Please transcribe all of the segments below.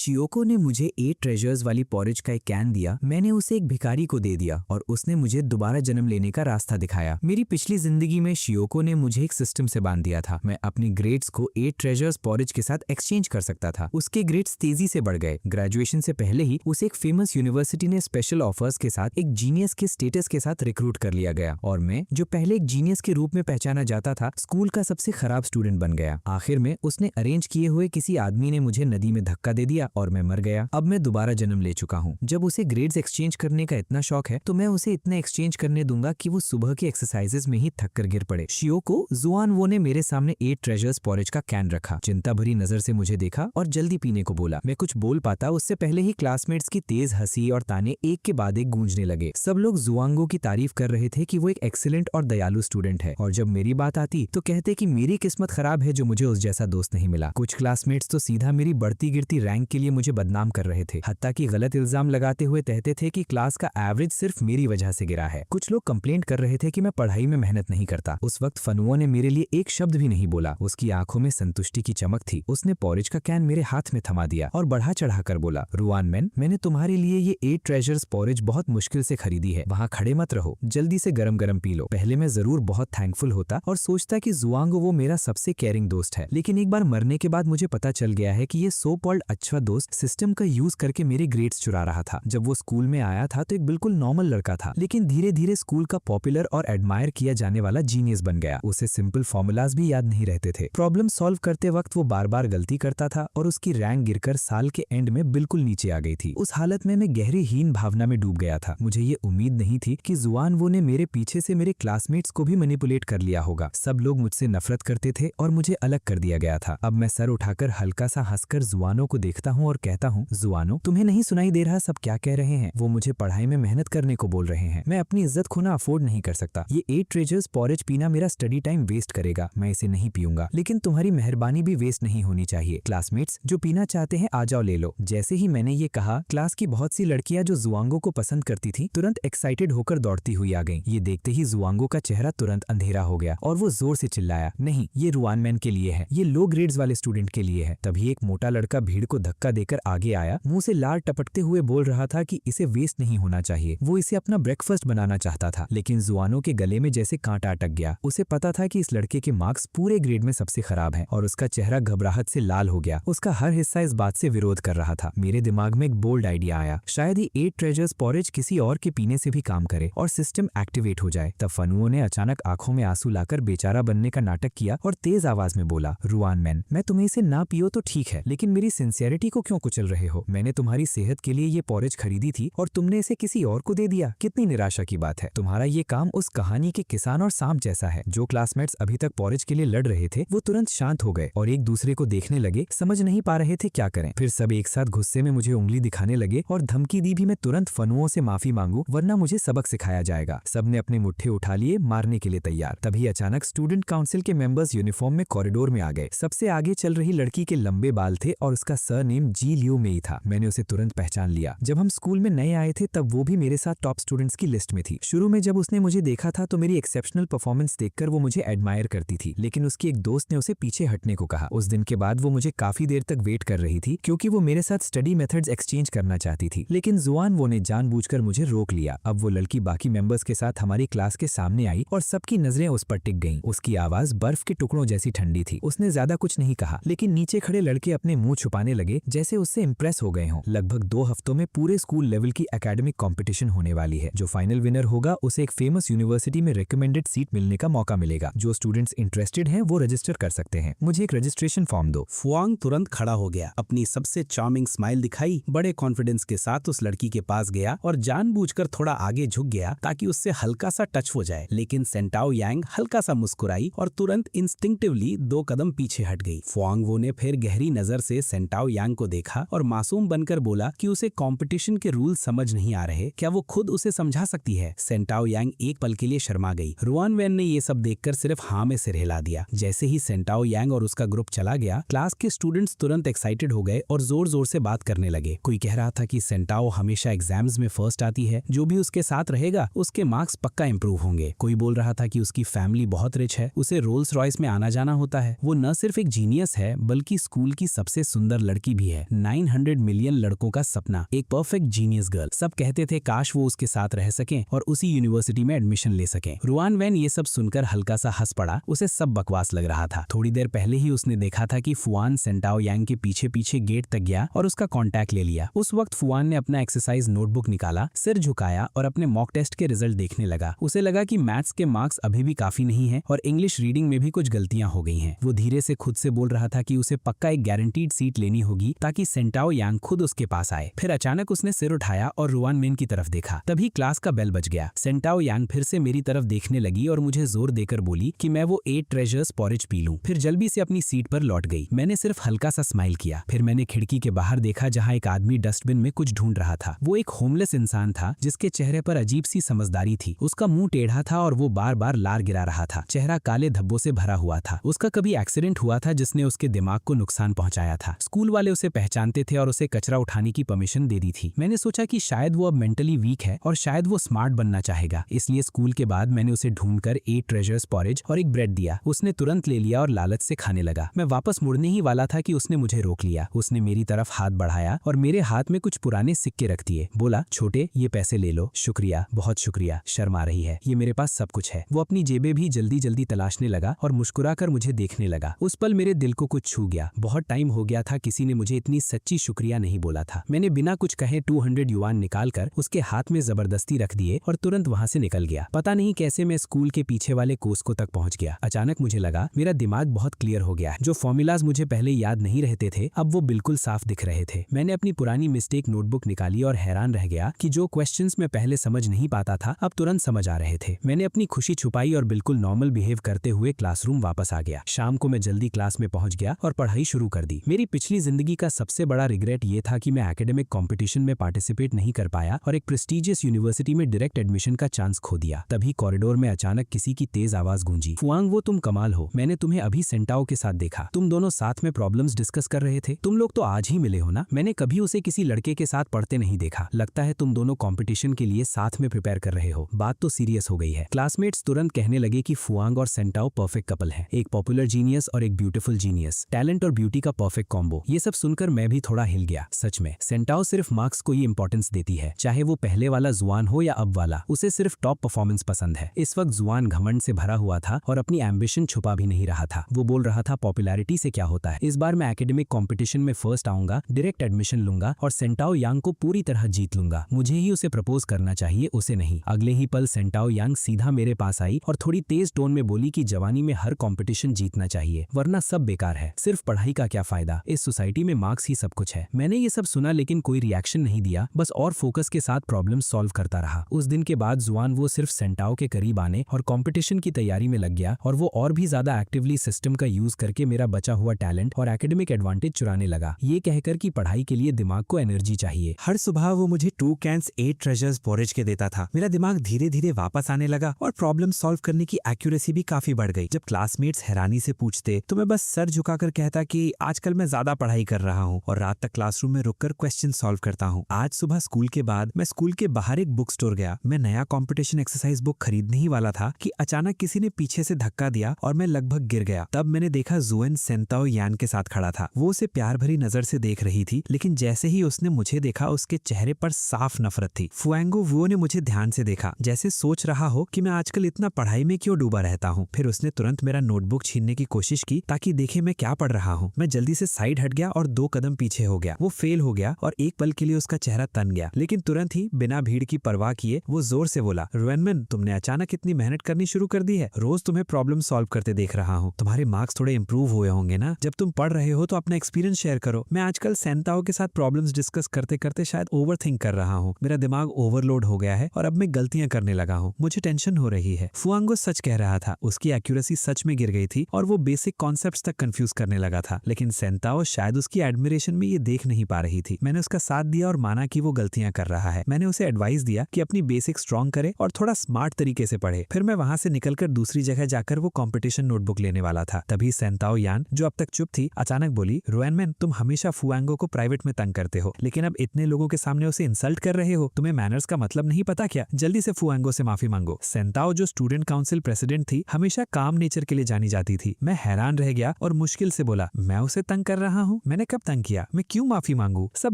शियोको ने मुझे 8 ट्रेजर्स वाली पॉरेज का एक कैन दिया। मैंने उसे एक भिखारी को दे दिया और उसने मुझे दोबारा जन्म लेने का रास्ता दिखाया। मेरी पिछली जिंदगी में शियोको ने मुझे एक सिस्टम से बांध दिया था। मैं अपनी ग्रेड्स को 8 ट्रेजर्स पॉरेज के साथ एक्सचेंज कर सकता था। उसके ग्रेड्स तेजी से बढ़ गए। ग्रेजुएशन से पहले ही उसे एक फेमस यूनिवर्सिटी ने स्पेशल ऑफर्स के साथ एक जीनियस के स्टेटस के साथ रिक्रूट कर लिया गया और मैं, जो पहले एक जीनियस के रूप में पहचाना जाता था, स्कूल का सबसे खराब स्टूडेंट बन गया। आखिर में उसने अरेंज किए हुए किसी आदमी ने मुझे नदी में धक्का दे दिया और मैं मर गया। अब मैं दोबारा जन्म ले चुका हूँ। जब उसे ग्रेड्स एक्सचेंज करने का इतना शौक है तो मैं उसे इतने एक्सचेंज करने दूंगा कि वो सुबह के एक्सरसाइजेस में ही थक कर गिर पड़े। शियोको जुआनवो ने मेरे सामने 8 ट्रेजर्स पॉरेज का कैन रखा, चिंता भरी नजर से मुझे देखा और जल्दी पीने को बोला। मैं कुछ बोल पाता उससे पहले ही क्लासमेट्स की तेज हंसी और ताने एक के बाद एक गूंजने लगे। सब लोग जुआंगो की तारीफ कर रहे थे कि वो एक एक्सीलेंट और दयालु स्टूडेंट है, और जब मेरी बात आती तो कहते कि मेरी किस्मत खराब है जो मुझे उस जैसा दोस्त नहीं मिला। कुछ क्लासमेट्स तो सीधा मेरी बढ़ती गिरती रैंक के लिए मुझे बदनाम कर रहे थे, हत्ता कि गलत इल्जाम लगाते हुए कहते थे कि क्लास का एवरेज सिर्फ मेरी वजह से गिरा है। कुछ लोग कंप्लेंट कर रहे थे कि मैं पढ़ाई में मेहनत नहीं करता। उस वक्त फनुओ ने मेरे लिए एक शब्द भी नहीं बोला। उसकी आंखों में संतुष्टि की चमक थी। उसने पॉरेज का कैन मेरे हाथ में थमा दिया और बढ़ा चढ़ाकर बोला, रुआनमैन, मैंने तुम्हारे लिए ये 8 ट्रेजर्स पॉरेज बहुत मुश्किल से खरीदी है। वहाँ खड़े मत रहो, जल्दी से गरम गरम पी लो। पहले मैं जरूर बहुत थैंकफुल होता और सोचता कि जुआंगो वो मेरा सबसे केयरिंग दोस्त है, लेकिन एक बार मरने के बाद मुझे पता चल गया है कि ये सो कॉल्ड अच्छा दोस्त सिस्टम का यूज करके मेरे ग्रेड्स चुरा रहा था। जब वो स्कूल में आया था तो एक बिल्कुल नॉर्मल लड़का था, लेकिन धीरे धीरे स्कूल का पॉपुलर और एडमायर किया जाने वाला जीनियस बन गया। उसे सिंपल फॉर्मूलाज भी याद नहीं रहते थे। प्रॉब्लम सॉल्व करते वक्त वो बार बार गलती करता था और उसकी रैंक गिरकर साल के एंड में बिल्कुल नीचे आ गई थी। उस हालत में मैं गहरी हीन भावना में डूब गया था। मुझे ये उम्मीद नहीं थी कि जुआनवो ने मेरे पीछे से मेरे क्लासमेट्स को भी मैनिपुलेट कर लिया होगा। सब लोग मुझसे नफरत करते थे और मुझे अलग कर दिया गया था। अब मैं सर उठाकर हल्का सा हंसकर जुआनो को देखता हूँ और कहता हूँ, जुआनो, तुम्हें नहीं सुनाई दे रहा सब क्या कह रहे हैं? वो मुझे पढ़ाई में मेहनत करने को बोल रहे हैं। मैं अपनी इज्जत खोना अफोर्ड नहीं कर सकता। ये 8 ट्रेजर्स पॉरेज पीना मेरा स्टडी टाइम वेस्ट करेगा। मैं इसे नहीं पीऊंगा, लेकिन तुम्हारी मेहरबानी भी वेस्ट नहीं होनी चाहिए। क्लासमेट्स, जो पीना चाहते हैं आ जाओ ले लो। जैसे ही मैंने ये कहा, क्लास की बहुत सी लड़कियां जो जुआंगो को पसंद करती थी तुरंत एक्साइटेड होकर दौड़ती हुई आ गईं। ये देखते ही जुआंगो का चेहरा तुरंत अंधेरा हो गया और वो जोर से चिल्लाया, नहीं, ये रुआनमैन के लिए है, ये लो ग्रेड्स वाले स्टूडेंट के लिए है। तभी एक मोटा लड़का भीड़ को धक्का देकर आगे आया, मुंह से लार टपकते हुए बोल रहा था कि इसे वेस्ट नहीं होना चाहिए। वो इसे अपना ब्रेकफास्ट बनाना चाहता था, लेकिन जुआनो के गले में जैसे कांटा अटक गया। उसे पता था कि इस लड़के के मार्क्स पूरे ग्रेड में सबसे खराब हैं और उसका चेहरा घबराहट से लाल हो गया। उसका हर हिस्सा इस बात से विरोध कर रहा था। मेरे दिमाग में एक बोल्ड आइडिया आया, शायद ही 8 ट्रेजर्स पॉरेज किसी और के पीने से भी काम करे और सिस्टम एक्टिवेट हो जाए। तब फनुओ ने अचानक आंखों में आंसू लाकर बेचारा बनने का नाटक किया और तेज आवाज में बोला, रुआनमैन, मैं तुम्हें इसे ना पियो तो ठीक है, लेकिन मेरी सिंसियरिटी को क्यों कुचल रहे हो? मैंने तुम्हारी सेहत के लिए ये पॉरेज खरीदी थी और तुमने इसे किसी और को दे दिया। कितनी निराशा की बात है। तुम्हारा ये काम उस कहानी के किसान और सांप जैसा है। जो क्लासमेट्स अभी तक पॉरेज के लिए लड़ रहे थे वो तुरंत शांत हो गए और एक दूसरे को देखने लगे, समझ नहीं पा रहे थे क्या करें। फिर सब एक साथ गुस्से में मुझे उंगली दिखाने लगे और धमकी दी भी मैं तुरंत फनुओं से माफी मांगू, वरना मुझे सबक सिखाया जाएगा। सबने अपने मुट्ठे उठा लिए, मारने के लिए तैयार। तभी अचानक स्टूडेंट काउंसिल के मेंबर्स यूनिफॉर्म में कॉरिडोर में आ गए। सबसे आगे चल रही लड़की के लंबे बाल थे और उसका सरनेम जी लियो मेई था। मैंने उसे तुरंत पहचान लिया। जब हम स्कूल में नए आए थे तब वो भी मेरे साथ टॉप स्टूडेंट्स की लिस्ट में थी। शुरू में जब उसने मुझे देखा था तो मेरी एक्सेप्शनल परफॉर्मेंस देखकर वो मुझे एडमायर करती थी, लेकिन उसकी एक दोस्त ने उसे पीछे हटने को कहा। उस दिन के बाद वो मुझे काफी देर तक वेट कर रही थी क्योंकि वो मेरे साथ स्टडी मेथड्स एक्सचेंज करना चाहती थी, लेकिन जुआनवो ने जानबूझकर मुझे रोक लिया। अब वो लड़की बाकी मेंबर्स के साथ हमारी क्लास के सामने आई और सबकी नजरें उस पर टिक गईं। उसकी आवाज बर्फ के टुकड़ों जैसी ठंडी थी। उसने ज्यादा कुछ नहीं कहा, लेकिन नीचे खड़े लड़के अपने मुंह छुपाने लगे जैसे उससे इंप्रेस हो गए हों। लगभग 2 हफ्तों में पूरे स्कूल लेवल की एकेडमिक कंपटीशन होने वाली है। जो फाइनल विनर होगा उसे एक फेमस यूनिवर्सिटी में रिकमेंडेड सीट मिलने का मौका मिलेगा। जो स्टूडेंट्स इंटरेस्टेड हैं वो रजिस्टर कर सकते हैं। मुझे एक रजिस्ट्रेशन फॉर्म दो। फुआंग तुरंत खड़ा हो गया, अपनी सबसे चार्मिंग स्माइल दिखाई, बड़े कॉन्फिडेंस के साथ उस लड़की के पास गया और जानबूझकर थोड़ा आगे झुक गया ताकि उससे हल्का सा टच हो जाए। लेकिन सेंटाओ यांग हल्का सा मुस्कुराई और तुरंत इंस्टिंक्टिवली 2 कदम पीछे हट गई। फुआंगवो ने फिर गहरी नजर से सेंटाओ यांग को देखा और मासूम बनकर बोला कि उसे कंपटीशन के रूल समझ नहीं आ रहे, क्या वो खुद उसे समझा सकती है? सेंटाओ यांग एक पल के लिए शर्मा गई। रुआनवैन ने ये सब देखकर सिर्फ हाँ में सिर हिला दिया। जैसे ही सेंटाओ यांग और उसका ग्रुप चला गया, क्लास के स्टूडेंट्स तुरंत एक्साइटेड हो गए और जोर जोर से बात करने लगे। कोई कह रहा था कि सेंटाओ हमेशा एग्जाम्स में फर्स्ट आती है, जो भी उसके साथ रहेगा उसके मार्क्स पक्का इंप्रूव होंगे। कोई बोल रहा था कि उसकी फैमिली बहुत रिच है, उसे रोल्स रॉयस में आना जाना होता है। वो न सिर्फ एक जीनियस है बल्कि स्कूल की सबसे सुंदर लड़की भी है। है। 900 मिलियन लड़कों का सपना, एक परफेक्ट जीनियस गर्ल। सब कहते थे काश वो उसके साथ रह सकें और उसी यूनिवर्सिटी में एडमिशन ले सकें। रुआन वैन ये सब सुनकर हल्का सा हंस पड़ा। उसे सब बकवास लग रहा था। थोड़ी देर पहले ही उसने देखा था कि फुआन सेंटाओ यांग के पीछे पीछे गेट तक गया और उसका कांटेक्ट ले लिया। उस वक्त फुआन ने अपना एक्सरसाइज नोटबुक निकाला, सिर झुकाया और अपने मॉक टेस्ट के रिजल्ट देखने लगा। उसे लगा कि मैथ्स के मार्क्स अभी भी काफी नहीं है और इंग्लिश रीडिंग में भी कुछ गलतियां हो गई हैं। वो धीरे से खुद से बोल रहा था कि उसे पक्का एक गारंटीड सीट लेनी होगी ताकि सेंटाओ यांग खुद उसके पास आए। फिर अचानक उसने सिर उठाया और रुआन मिन की तरफ देखा। तभी क्लास का बेल बज गया। सेंटाओ यांग फिर से मेरी तरफ देखने लगी और मुझे जोर देकर बोली कि मैं वो 8 ट्रेजर्स पॉरेज पी लूं। फिर जल्दी से अपनी सीट पर लौट गई। मैंने सिर्फ हल्का सा स्माइल किया। फिर मैंने खिड़की के बाहर देखा जहां एक आदमी डस्टबिन में कुछ ढूंढ रहा था। वो एक होमलेस इंसान था जिसके चेहरे पर अजीब सी समझदारी थी। उसका मुंह टेढ़ा था और वो बार बार लार गिरा रहा था। चेहरा काले धब्बों से भरा हुआ था। उसका कभी एक्सीडेंट हुआ था जिसने उसके दिमाग को नुकसान पहुंचाया था। स्कूल वाले उसे पहचानते थे और उसे कचरा उठाने की परमिशन दे दी थी। मैंने सोचा कि शायद वो अब मेंटली वीक है और शायद वो स्मार्ट बनना चाहेगा। इसलिए स्कूल के बाद मैंने उसे ढूंढकर 8 ट्रेजर्स पॉरेज और एक ब्रेड दिया। उसने तुरंत ले लिया और लालच से खाने लगा। मैं वापस मुड़ने ही वाला था कि उसने मुझे रोक लिया। उसने मेरी तरफ हाथ बढ़ाया और मेरे हाथ में कुछ पुराने सिक्के रख दिए। बोला, छोटे, ये पैसे ले लो। शुक्रिया, बहुत शुक्रिया। शर्मा रही है, ये मेरे पास सब कुछ है। वो अपनी जेबें भी जल्दी जल्दी तलाशने लगा और मुस्कुराकर मुझे देखने लगा। उस पल मेरे दिल को कुछ छू गया। बहुत टाइम हो गया था किसी ने मुझे इतनी सच्ची शुक्रिया नहीं बोला था। मैंने बिना कुछ कहे 200 युआन निकालकर उसके हाथ में जबरदस्ती रख दिए और तुरंत वहां से निकल गया। पता नहीं कैसे मैं स्कूल के पीछे वाले कोस्को तक पहुंच गया। अचानक मुझे लगा मेरा दिमाग बहुत क्लियर हो गया। जो फॉर्मूलाज मुझे पहले याद नहीं रहते थे अब वो बिल्कुल साफ दिख रहे थे। मैंने अपनी पुरानी मिस्टेक नोटबुक निकाली और हैरान रह गया कि जो क्वेश्चंस मैं पहले समझ नहीं पाता था अब तुरंत समझ आ रहे थे। मैंने अपनी खुशी छुपाई और बिल्कुल नॉर्मल बिहेव करते हुए क्लासरूम वापस आ गया। शाम को मैं जल्दी क्लास में पहुंच गया और पढ़ाई शुरू कर दी। मेरी पिछली जिंदगी का सबसे बड़ा रिग्रेट ये था कि मैं एकेडमिक कंपटीशन में पार्टिसिपेट नहीं कर पाया और एक प्रेस्टीजियस यूनिवर्सिटी में डायरेक्ट एडमिशन का चांस खो दिया। तभी कॉरिडोर में अचानक किसी की तेज आवाज गूंजी, फुआंग, वो तुम कमाल हो। मैंने तुम्हें अभी सेंटाओ के साथ देखा। तुम दोनों साथ में प्रॉब्लम्स डिस्कस कर रहे थे। तुम लोग तो आज ही मिले हो ना? मैंने कभी उसे किसी लड़के के साथ पढ़ते नहीं देखा। लगता है तुम दोनों कंपटीशन के लिए साथ में प्रिपेयर कर रहे हो। बात तो सीरियस हो गई है। क्लासमेट्स तुरंत कहने लगे कि फुआंग और सेंटाओ परफेक्ट कपल है, एक पॉपुलर जीनियस और एक ब्यूटीफुल जीनियस, टैलेंट और ब्यूटी का परफेक्ट कॉम्बो। ये सब सुनकर मैं भी थोड़ा हिल गया। सच में सेंटाओ सिर्फ मार्क्स को ही इंपॉर्टेंस देती है, चाहे वो पहले वाला जुआन हो या अब वाला। उसे सिर्फ टॉप परफॉर्मेंस पसंद है। इस वक्त जुआन घमंड से भरा हुआ था और अपनी एम्बिशन छुपा भी नहीं रहा था। वो बोल रहा था पॉपुलैरिटी से क्या होता है, इस बार मैं एकेडमिक कंपटीशन में फर्स्ट आऊंगा, डायरेक्ट एडमिशन लूंगा और सेंटाओ यांग को पूरी तरह जीत लूंगा। मुझे ही उसे प्रपोज करना चाहिए, उसे नहीं। अगले ही पल सेंटाओ यांग सीधा मेरे पास आई और थोड़ी तेज टोन में बोली कि जवानी में हर कंपटीशन जीतना चाहिए, वरना सब बेकार है। सिर्फ पढ़ाई का क्या फायदा, इस सोसाइटी में मार्क्स ही सब कुछ है। मैंने ये सब सुना लेकिन कोई रिएक्शन नहीं दिया, बस और फोकस के साथ प्रॉब्लम सॉल्व करता रहा। उस दिन के बाद जुआन वो सिर्फ सेंटाओ के करीब आने और कंपटीशन की तैयारी में लग गया और वो और भी ज्यादा एक्टिवली सिस्टम का यूज करके मेरा बचा हुआ टैलेंट और एकेडमिक एडवांटेज चुराने लगा, ये कहकर कि पढ़ाई के लिए दिमाग को एनर्जी चाहिए। हर सुबह वो मुझे 2 कैंस 8 ट्रेजर्स पॉरेज के देता था। मेरा दिमाग धीरे धीरे वापस आने लगा और प्रॉब्लम सॉल्व करने की एक्यूरेसी भी काफी बढ़ गई। जब क्लासमेट्स हैरानी से पूछते तो मैं बस सर झुकाकर कहता कि आजकल मैं ज्यादा पढ़ाई कर रहा हूँ और रात तक क्लासरूम में रुककर क्वेश्चन सॉल्व करता हूँ। आज सुबह स्कूल के बाद मैं स्कूल के बाहर एक बुक स्टोर गया। मैं नया कंपटीशन एक्सरसाइज बुक खरीदने ही वाला था कि अचानक किसी ने पीछे से धक्का दिया और मैं लगभग गिर गया। तब मैंने देखा जुएन सेंटाओ यान के साथ खड़ा था। वो उसे प्यार भरी नजर से देख रही थी, लेकिन जैसे ही उसने मुझे देखा उसके चेहरे पर साफ नफरत थी। फुआंगो वो ने मुझे ध्यान से देखा, जैसे सोच रहा हो कि मैं आजकल इतना पढ़ाई में क्यों डूबा रहता हूँ। फिर उसने तुरंत मेरा नोटबुक छीनने की कोशिश की ताकि देखे मैं क्या पढ़ रहा हूँ। मैं जल्दी से साइड हट गया और 2 कदम पीछे हो गया। वो फेल हो गया और एक पल के लिए उसका चेहरा तन गया, लेकिन तुरंत ही बिना भीड़ की परवाह किए वो जोर से बोला, रुएनमिन, तुमने अचानक इतनी मेहनत करनी शुरू कर दी है। रोज तुम्हें प्रॉब्लम सॉल्व करते देख रहा हूँ। तुम्हारे मार्क्स थोड़े इंप्रूव हुए होंगे ना? जब तुम पढ़ रहे हो तो अपना एक्सपीरियंस शेयर करो। मैं आजकल सेंटाओ के साथ प्रॉब्लम्स डिस्कस करते करते शायद ओवरथिंक कर रहा हूँ। मेरा दिमाग ओवरलोड हो गया है और अब मैं गलतियां करने लगा हूँ। मुझे टेंशन हो रही है। फुआंगो सच कह रहा था। उसकी एक्यूरेसी सच में गिर गई थी और वो बेसिक कॉन्सेप्ट्स तक कंफ्यूज करने लगा था, लेकिन सेंटाओ शायद उसकी एडमिरेशन में ये देख नहीं पा रही थी। मैंने उसका साथ दिया और माना कि वो गलतियां कर रहा है। मैंने उसे एडवाइस दिया कि अपनी बेसिक स्ट्रॉन्ग करे और थोड़ा स्मार्ट तरीके से पढ़े। फिर मैं वहां से निकलकर दूसरी जगह जाकर वो कंपटीशन नोटबुक लेने वाला था। तभी सेंटाओ यान, जो अब तक चुप थी, अचानक बोली, रुएनमिन, तुम हमेशा फुआंगो को प्राइवेट में तंग करते हो, लेकिन अब इतने लोगों के सामने उसे इंसल्ट कर रहे हो। तुम्हें मैनर्स का मतलब नहीं पता क्या? जल्दी से फुआंगो से माफी मांगो। सेंटाओ, जो स्टूडेंट काउंसिल प्रेसिडेंट थी, हमेशा काम नेचर के लिए जानी जाती थी। मैं हैरान रह गया और मुश्किल से बोला, मैं उसे तंग कर रहा हूँ? मैंने कब कब तंग किया? मैं क्यों माफी मांगू? सब